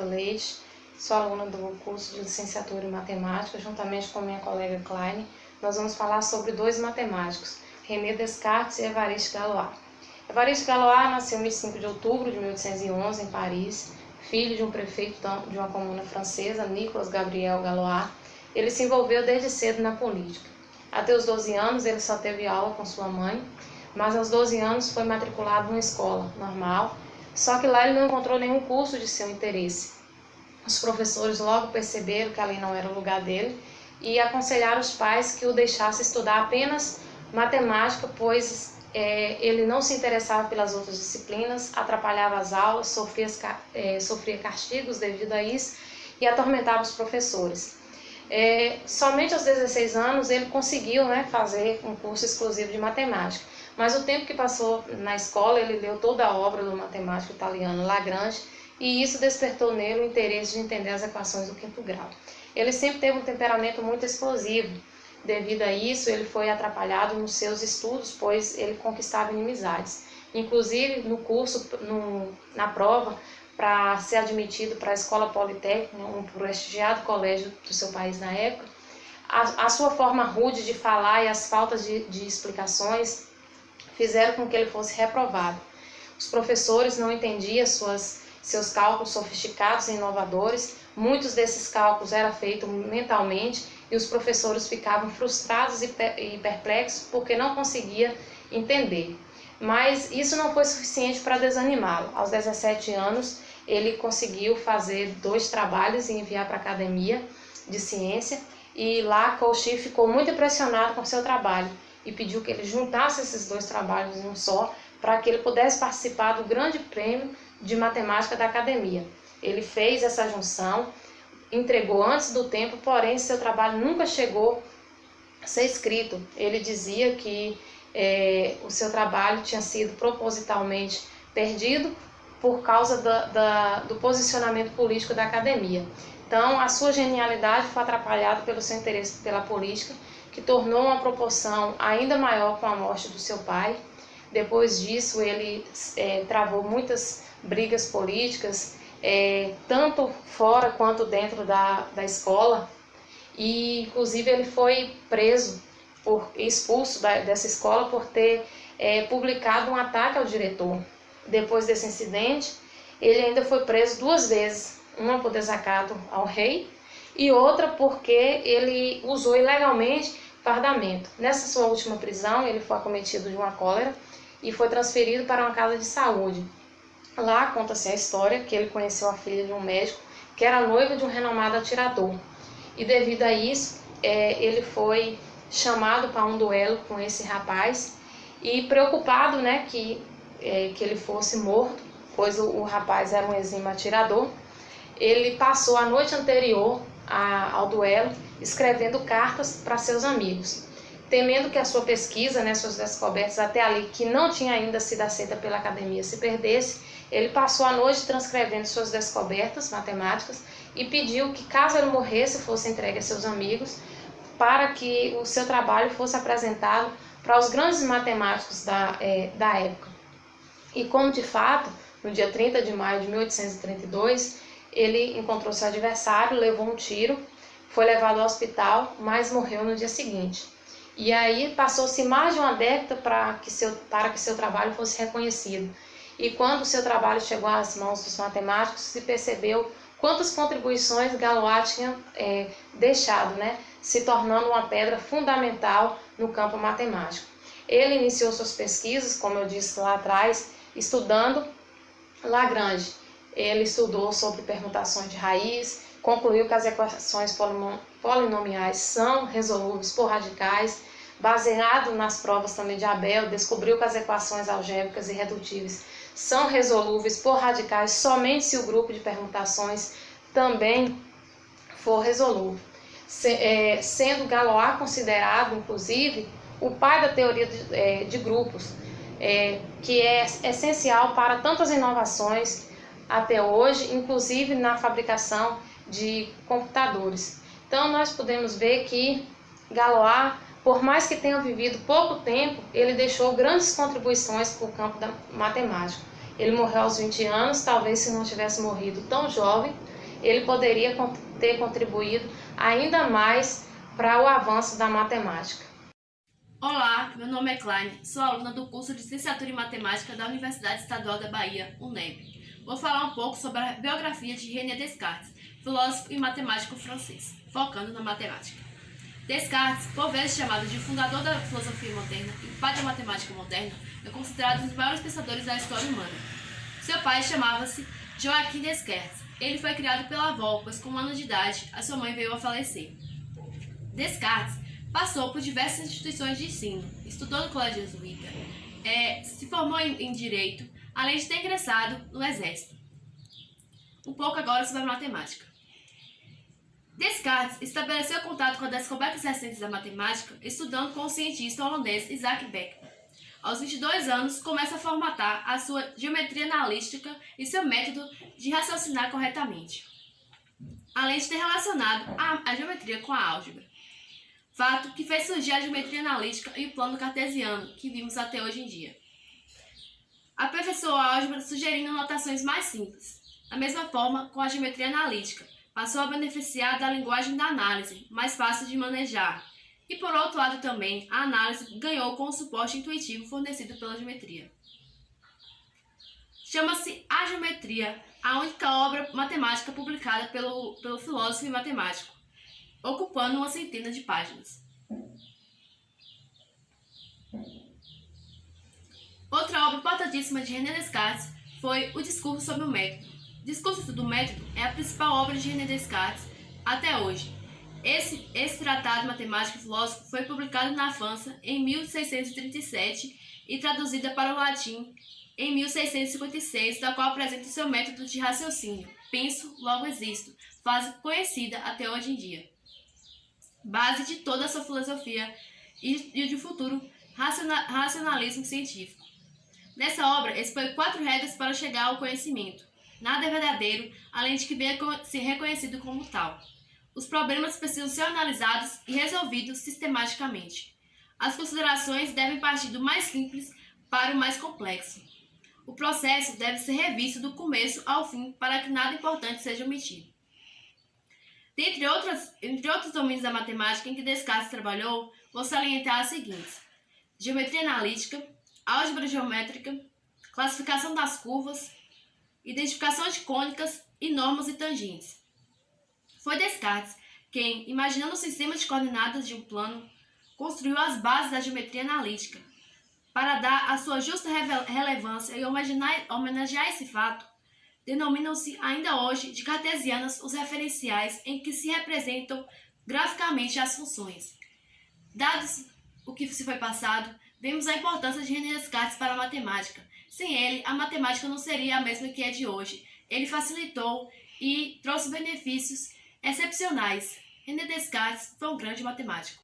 Imelda Leite, sou aluna do curso de licenciatura em matemática, juntamente com minha colega Kleine. Nós vamos falar sobre dois matemáticos, René Descartes e Évariste Galois. Évariste Galois nasceu em 25 de outubro de 1811 em Paris, filho de um prefeito de uma comuna francesa, Nicolas Gabriel Galois. Ele se envolveu desde cedo na política. Até os 12 anos ele só teve aula com sua mãe, mas aos 12 anos foi matriculado numa escola normal, só que lá ele não encontrou nenhum curso de seu interesse. Os professores logo perceberam que ali não era o lugar dele e aconselharam os pais que o deixassem estudar apenas matemática, pois ele não se interessava pelas outras disciplinas, atrapalhava as aulas, sofria castigos devido a isso e atormentava os professores. Somente aos 16 anos ele conseguiu fazer um curso exclusivo de matemática, mas o tempo que passou na escola ele leu toda a obra do matemático italiano Lagrange e isso despertou nele o interesse de entender as equações do quinto grau. Ele sempre teve um temperamento muito explosivo. Devido a isso, ele foi atrapalhado nos seus estudos, pois ele conquistava inimizades. Inclusive, no curso, na prova, para ser admitido para a Escola Politécnica, um prestigiado colégio do seu país na época, a sua forma rude de falar e as faltas de explicações fizeram com que ele fosse reprovado. Os professores não entendiam seus cálculos sofisticados e inovadores, muitos desses cálculos eram feitos mentalmente e os professores ficavam frustrados e perplexos porque não conseguiam entender. Mas isso não foi suficiente para desanimá-lo. Aos 17 anos, ele conseguiu fazer 2 trabalhos e enviar para a Academia de Ciência, e lá Cauchy ficou muito impressionado com seu trabalho e pediu que ele juntasse esses 2 trabalhos em um só para que ele pudesse participar do grande prêmio de matemática da Academia. Ele fez essa junção, entregou antes do tempo, porém seu trabalho nunca chegou a ser escrito. Ele dizia que o seu trabalho tinha sido propositalmente perdido por causa do posicionamento político da Academia. Então, a sua genialidade foi atrapalhada pelo seu interesse pela política, que tornou uma proporção ainda maior com a morte do seu pai. Depois disso, ele travou muitas brigas políticas, tanto fora quanto dentro da escola, e inclusive ele foi preso, expulso dessa escola por ter publicado um ataque ao diretor. Depois desse incidente, ele ainda foi preso 2 vezes, uma por desacato ao rei e outra porque ele usou ilegalmente fardamento. Nessa sua última prisão, ele foi acometido de uma cólera e foi transferido para uma casa de saúde. Lá conta-se a história que ele conheceu a filha de um médico que era noiva de um renomado atirador. E devido a isso, ele foi chamado para um duelo com esse rapaz e preocupado que ele fosse morto, pois o rapaz era um exímio atirador, ele passou a noite anterior ao duelo escrevendo cartas para seus amigos. Temendo que a sua pesquisa, suas descobertas até ali, que não tinha ainda sido aceita pela Academia, se perdesse, ele passou a noite transcrevendo suas descobertas matemáticas e pediu que, caso ele morresse, fosse entregue a seus amigos, para que o seu trabalho fosse apresentado para os grandes matemáticos da época. E como de fato, no dia 30 de maio de 1832, ele encontrou seu adversário, levou um tiro, foi levado ao hospital, mas morreu no dia seguinte. E aí passou-se mais de uma década para que seu trabalho fosse reconhecido. E quando o seu trabalho chegou às mãos dos matemáticos, se percebeu quantas contribuições Galois tinha deixado, se tornando uma pedra fundamental no campo matemático. Ele iniciou suas pesquisas, como eu disse lá atrás, estudando Lagrange. Ele estudou sobre permutações de raiz, concluiu que as equações polinomiais são resolúveis por radicais. Baseado nas provas também de Abel, descobriu que as equações algébricas irredutíveis são resolúveis por radicais somente se o grupo de permutações também for resolúvel. Sendo Galois considerado, inclusive, o pai da teoria de grupos, que é essencial para tantas inovações até hoje, inclusive na fabricação de computadores. Então, nós podemos ver que Galois, por mais que tenha vivido pouco tempo, ele deixou grandes contribuições para o campo da matemática. Ele morreu aos 20 anos, talvez se não tivesse morrido tão jovem, ele poderia ter contribuído ainda mais para o avanço da matemática. Olá, meu nome é Klein, sou aluna do curso de Licenciatura em Matemática da Universidade Estadual da Bahia, UNEB. Vou falar um pouco sobre a biografia de René Descartes, filósofo e matemático francês, focando na matemática. Descartes, por vezes chamado de fundador da filosofia moderna e pai da matemática moderna, é considerado um dos maiores pensadores da história humana. Seu pai chamava-se Joaquim Descartes. Ele foi criado pela avó, pois com 1 ano de idade, a sua mãe veio a falecer. Descartes passou por diversas instituições de ensino, estudou no colégio jesuíta, se formou em Direito, além de ter ingressado no Exército. Um pouco agora sobre a matemática. Descartes estabeleceu contato com as descobertas recentes da matemática estudando com o cientista holandês Isaac Berkeley. Aos 22 anos, começa a formatar a sua geometria analítica e seu método de raciocinar corretamente, além de ter relacionado a geometria com a álgebra. Fato que fez surgir a geometria analítica e o plano cartesiano, que vimos até hoje em dia. Aperfeiçoou a álgebra sugerindo notações mais simples. Da mesma forma, com a geometria analítica, passou a beneficiar da linguagem da análise, mais fácil de manejar. E por outro lado também, a análise ganhou com o suporte intuitivo fornecido pela geometria. Chama-se A Geometria, a única obra matemática publicada pelo filósofo e matemático, ocupando uma centena de páginas. Outra obra importantíssima de René Descartes foi O Discurso sobre o Método. O Discurso do Método é a principal obra de René Descartes até hoje. Esse tratado matemático e filósofo foi publicado na França em 1637 e traduzida para o latim em 1656, da qual apresenta o seu método de raciocínio, penso, logo existo, frase conhecida até hoje em dia, base de toda a sua filosofia e de futuro racionalismo científico. Nessa obra, expõe 4 regras para chegar ao conhecimento. Nada é verdadeiro, além de que venha ser reconhecido como tal. Os problemas precisam ser analisados e resolvidos sistematicamente. As considerações devem partir do mais simples para o mais complexo. O processo deve ser revisto do começo ao fim para que nada importante seja omitido. Entre outros domínios da matemática em que Descartes trabalhou, vou salientar as seguintes: geometria analítica, álgebra geométrica, classificação das curvas, identificação de cônicas e normas e tangentes. Foi Descartes quem, imaginando o sistema de coordenadas de um plano, construiu as bases da geometria analítica. Para dar a sua justa relevância e homenagear esse fato, denominam-se ainda hoje de cartesianas os referenciais em que se representam graficamente as funções. Dados o que se foi passado, vemos a importância de René Descartes para a matemática. Sem ele, a matemática não seria a mesma que é de hoje. Ele facilitou e trouxe benefícios excepcionais. René Descartes foi um grande matemático.